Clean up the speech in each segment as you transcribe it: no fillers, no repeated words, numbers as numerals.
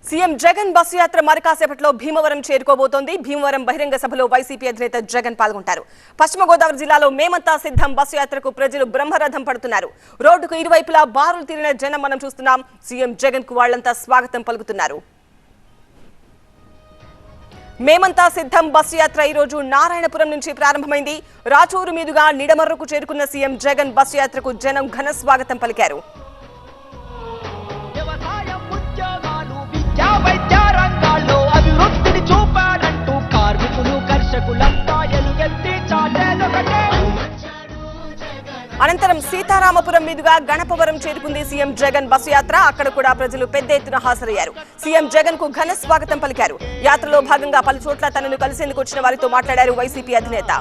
CM Jagan bus యాత్ర మరికాసేపట్లో భీమవరం చేరుకోబోతోంది. భీమవరం బహిరంగ సభలో వైసీపీ అధినేత జగన్ పాల్గొంటారు. పశ్చిమ గోదావరి జిల్లాలో మేమంతా సిద్ధం బస్సు యాత్రకు ప్రజలు బ్రహ్మరథం పడుతున్నారు. రోడ్డుకు ఇరువైపులా బారులు తీరిన జనం మనం చూస్తున్నాం. సీఎం జగన్ కు వాళ్లంతా స్వాగతం పలుకుతున్నారు. మేమంతా సిద్ధం బస్సు యాత్ర ఈ రోజు నారాయణపురం నుంచి ప్రారంభమైంది. రాచూరు మీదుగా నిడమర్రుకు చేరుకున్న సీఎం జగన్ బస్సు యాత్రకు జనం ఘన స్వాగతం పలికారు. అనంతరం సీతారామపురం మీదుగా గణపవరం చేరుకుంది సీఎం జగన్ బస్సు యాత్ర. అక్కడ కూడా ప్రజలు పెద్ద ఎత్తున హాజరయ్యారు. సీఎం జగన్ కు ఘన స్వాగతం పలికారు. యాత్రలో భాగంగా పలు చోట్ల తనను కలిసేందుకు వచ్చిన వారితో మాట్లాడారు వైసీపీ అధినేత.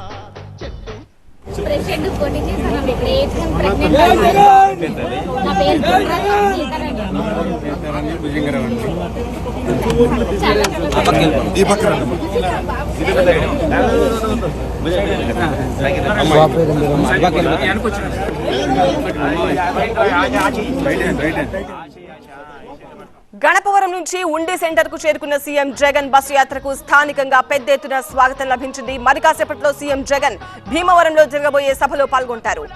గణపవరం నుంచి ఉండి సెంటర్ కు చేరుకున్న సీఎం జగన్ బస్సు యాత్రకు స్థానికంగా పెద్ద ఎత్తున స్వాగతం లభించింది. మరి కాసేపట్లో సీఎం జగన్ భీమవరంలో జరగబోయే సభలో పాల్గొంటారు.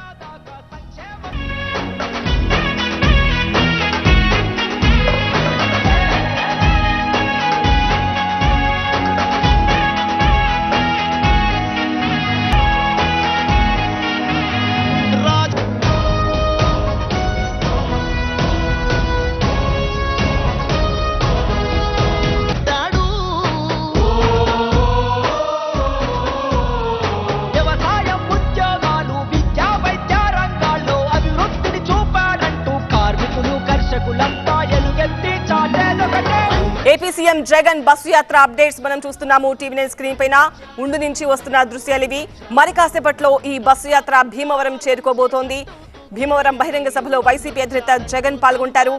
ఏపీ సీఎం జగన్ బస్సు యాత్ర అప్డేట్స్ మనం చూస్తున్నాము టీవీ9 స్క్రీన్ పైన. ఉండు నుంచి వస్తున్న దృశ్యాలు ఇవి. మరి కాసేపట్లో ఈ బస్సు యాత్ర భీమవరం చేరుకోబోతోంది. భీమవరం బహిరంగ సభలో వైసీపీ అధినేత జగన్ పాల్గొంటారు.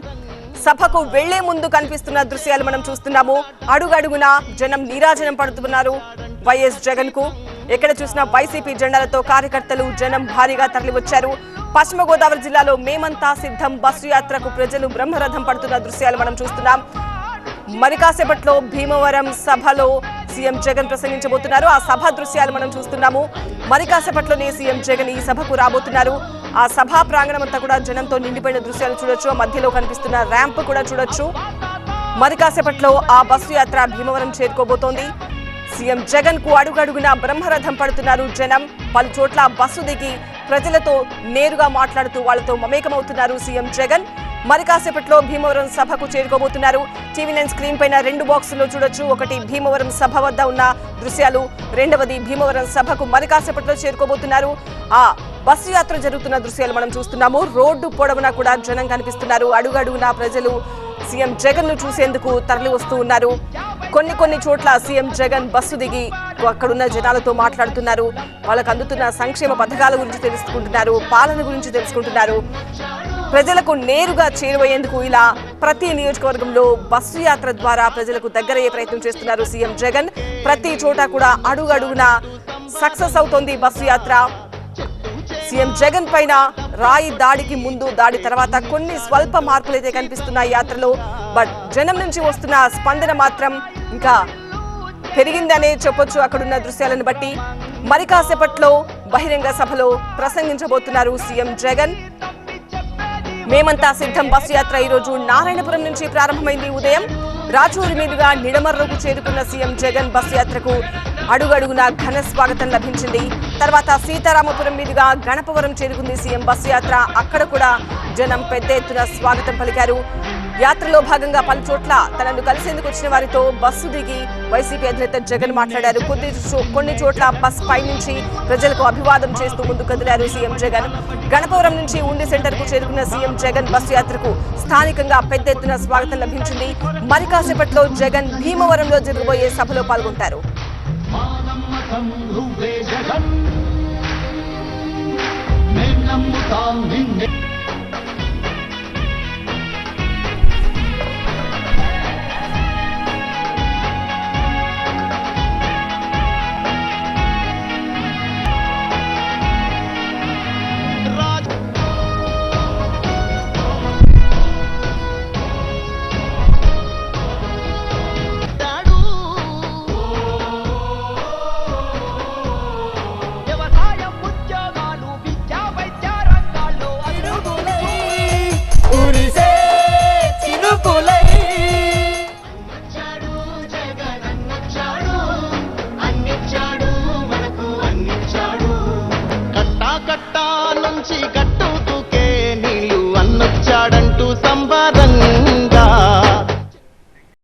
సభకు వెళ్లే ముందు కనిపిస్తున్న దృశ్యాలు మనం చూస్తున్నాము. అడుగడుగునా జనం నీరాజనం పడుతున్నారు వైఎస్ జగన్ కు. ఎక్కడ చూసినా వైసీపీ జెండాలతో కార్యకర్తలు జనం భారీగా తరలివచ్చారు. పశ్చిమ గోదావరి జిల్లాలో మేమంతా సిద్ధం బస్సు యాత్రకు ప్రజలు బ్రహ్మరథం పడుతున్న దృశ్యాలు మనం చూస్తున్నాం. మరి కాసేపట్లో భీమవరం సభలో సీఎం జగన్ ప్రసంగించబోతున్నారు. ఆ సభ దృశ్యాలు మనం చూస్తున్నాము. మరి కాసేపట్లోనే సీఎం జగన్ ఈ సభకు రాబోతున్నారు. ఆ సభా ప్రాంగణం అంతా కూడా జనంతో నిండిపోయిన దృశ్యాలు చూడొచ్చు. మధ్యలో కనిపిస్తున్న ర్యాంప్ కూడా చూడొచ్చు. మరి కాసేపట్లో ఆ బస్సు యాత్ర భీమవరం చేరుకోబోతోంది. సీఎం జగన్ కు అడుగడుగునా బ్రహ్మరథం పడుతున్నారు జనం. పలు చోట్ల బస్సు దిగి ప్రజలతో నేరుగా మాట్లాడుతూ వాళ్లతో మమేకమవుతున్నారు సీఎం జగన్. మరి కాసేపట్లో భీమవరం సభకు చేరుకోబోతున్నారు. టీవీ9 స్క్రీన్ పైన రెండు బాక్సుల్లో చూడొచ్చు. ఒకటి భీమవరం సభ వద్ద ఉన్న దృశ్యాలు, రెండవది భీమవరం సభకు మరి కాసేపట్లో చేరుకోబోతున్నారు. ఆ బస్సు యాత్ర జరుగుతున్న దృశ్యాలు మనం చూస్తున్నాము. రోడ్డు పొడవునా కూడా జనం కనిపిస్తున్నారు. అడుగడుగునా ప్రజలు సీఎం జగన్ ను చూసేందుకు తరలి వస్తూ ఉన్నారు. కొన్ని చోట్ల సీఎం జగన్ బస్సు దిగి అక్కడున్న జనాలతో మాట్లాడుతున్నారు. వాళ్ళకు అందుతున్న సంక్షేమ పథకాల గురించి తెలుసుకుంటున్నారు, పాలన గురించి తెలుసుకుంటున్నారు. ప్రజలకు నేరుగా చేరువయ్యేందుకు ఇలా ప్రతి నియోజకవర్గంలో బస్సు యాత్ర ద్వారా ప్రజలకు దగ్గరయ్యే ప్రయత్నం చేస్తున్నారు సీఎం జగన్. ప్రతి చోట కూడా అడుగడుగునా సక్సెస్ అవుతోంది బస్సు యాత్ర. సీఎం జగన్ పైన రాయి దాడికి ముందు, దాడి తర్వాత కొన్ని స్వల్ప మార్పులైతే కనిపిస్తున్నాయి యాత్రలో. బట్ జనం నుంచి వస్తున్న స్పందన మాత్రం ఇంకా పెరిగిందనే చెప్పొచ్చు అక్కడున్న దృశ్యాలను బట్టి. మరి కాసేపట్లో బహిరంగ సభలో ప్రసంగించబోతున్నారు సీఎం జగన్. మేమంతా సిద్ధం బస్సు యాత్ర ఈ రోజు నారాయణపురం నుంచి ప్రారంభమైంది. ఉదయం రాచూరు మీదుగా నిడమర్రుకు చేరుకున్న సీఎం జగన్ బస్సు యాత్రకు అడుగడుగునా ఘన స్వాగతం లభించింది. తర్వాత సీతారామపురం మీదుగా గణపవరం చేరుకుంది సీఎం బస్సు యాత్ర. అక్కడ కూడా జనం పెద్ద ఎత్తున స్వాగతం పలికారు. యాత్రలో భాగంగా పలు చోట్ల తనను కలిసేందుకు వచ్చిన వారితో బస్సు దిగి వైసీపీ అధినేత జగన్ మాట్లాడారు. కొన్ని చోట్ల బస్ పై నుంచి ప్రజలకు అభివాదం చేస్తూ ముందు కదిలారు సీఎం జగన్. గణపవరం నుంచి ఉండి సెంటర్ కు చేరుకున్న సీఎం జగన్ బస్సు యాత్రకు స్థానికంగా పెద్ద ఎత్తున స్వాగతం లభించింది. మరి కాసేపట్లో జగన్ భీమవరంలో జరగబోయే సభలో పాల్గొంటారు.